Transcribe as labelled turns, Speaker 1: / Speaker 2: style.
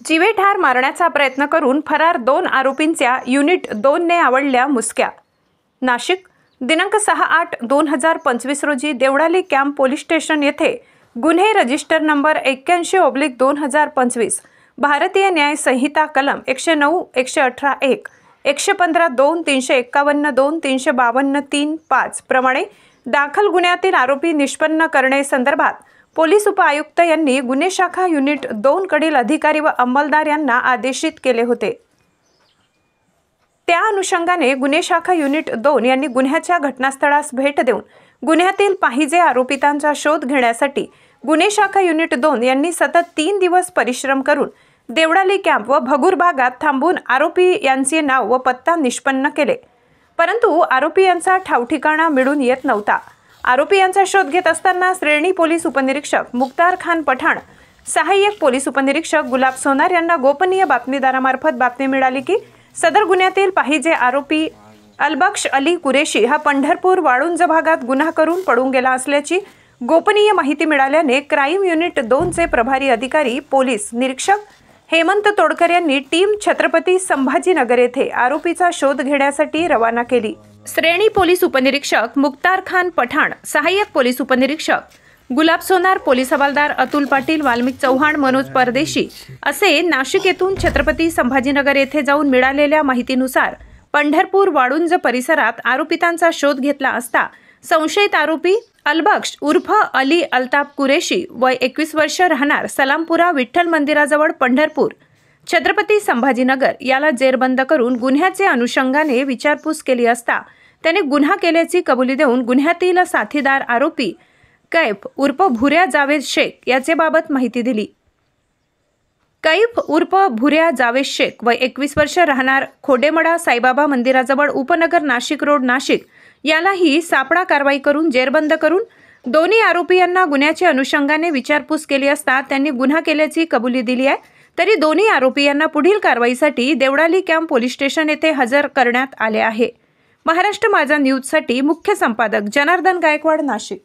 Speaker 1: जीवे ठार मारण्याचा प्रयत्न करून फरार 2 आरोपींच्या युनिट 2 ने आवळल्या मुसक्या। नाशिक दिनांक 6/8/2025 रोजी देवळाली कॅम्प पोलीस स्टेशन येथे गुन्हे रजिस्टर नंबर 81/2025 भारतीय न्याय संहिता कलम 109, 118 1, 115 2, 351 2, 352 3, 5 प्रमाणे दाखल गुन्ह्यातील आरोपी निष्पन्न करणे संदर्भात पोलीस उपआयुक्त यांनी गुन्हे शाखा युनिट 2 कडील अधिकारी व अंमलदार यांना आदेशित केले होते। त्या अनुषंगाने गुन्हे शाखा युनिट 2 यांनी गुन्ह्याच्या घटनास्थळास भेट देऊन गुन्ह्यातील पाहिजे आरोपितांचा शोध घेण्यासाठी गुन्हे शाखा युनिट 2 यांनी सतत 3 दिवस परिश्रम करून देवळाली कॅम्प व भगूर भागात थांबून आरोपी यांचे नाव व पत्ता निष्पन्न केले, परंतु आरोपी यांचा ठावठिकाणा मिळून येत नव्हता। आरोपी यांचा शोध घेत असताना श्रेणी पोलीस उपनिरीक्षक मुख्तार खान पठाण, सहाय्यक पोलीस उपनिरीक्षक गुलाब सोनार यांना गोपनीय बातमीदारामार्फत बातमी मिळाली की सदर गुन्ह्यातील पाहिजे आरोपी अलबक्ष अली कुरेशी हा पंढरपूर वाळुंज भागात गुन्हा करून पळून गेला असल्याची गोपनीय माहिती मिळाल्याने क्राईम युनिट 2 चे प्रभारी अधिकारी पोलीस निरीक्षक हेमंत तोडकर यांनी टीम छत्रपती संभाजीनगर येथे आरोपीचा शोध घेण्यासाठी रवाना केली। श्रेणी पोलीस उपनिरीक्षक मुख्तार खान पठाण, सहाय्यक पोलीस उपनिरीक्षक गुलाब सोनार, पोलीस हवालदार अतुल पाटील, वाल्मिक चव्हाण, मनोज परदेशी असे नाशिक येथून छत्रपती संभाजीनगर येथे जाऊन मिळालेल्या माहितीनुसार पंढरपूर वाळुंज परिसरात आरोपितांचा शोध घेतला असता संशयित आरोपी अलबक्ष उर्फ अली अल्ताफ कुरेशी वय 21 वर्ष राहणार सलामपुरा विठ्ठल मंदिराजवळ पंढरपूर छत्रपती संभाजीनगर याला जेरबंद करून गुन्ह्याचे अनुषंगाने विचारपूस केली असता त्याने गुन्हा केल्याची कबुली देऊन गुन्ह्यातील साथीदार आरोपी कैफ उर्फ भुऱ्या जावेद शेख याचे बाबत माहिती दिली। कैफ उर्फ भुऱ्या जावेद शेख वय 21 वर्ष राहणार खोडेमडा साईबाबा मंदिराजवळ उपनगर नाशिक रोड नाशिक यालाही सापळा कारवाई करून जेरबंद करून दोन्ही आरोपी यांना गुन्ह्याच्या अनुषंगाने विचारपूस केली असता त्यांनी गुन्हा केल्याची कबुली दिली आहे। तरी दोन्ही आरोपी यांना पुढील कारवाईसाठी देवळाली कॅम्प पोलीस स्टेशन येथे हजर करण्यात आले आहे। महाराष्ट्र माझा न्यूजसाठी मुख्य संपादक जनार्दन गायकवाड, नाशिक।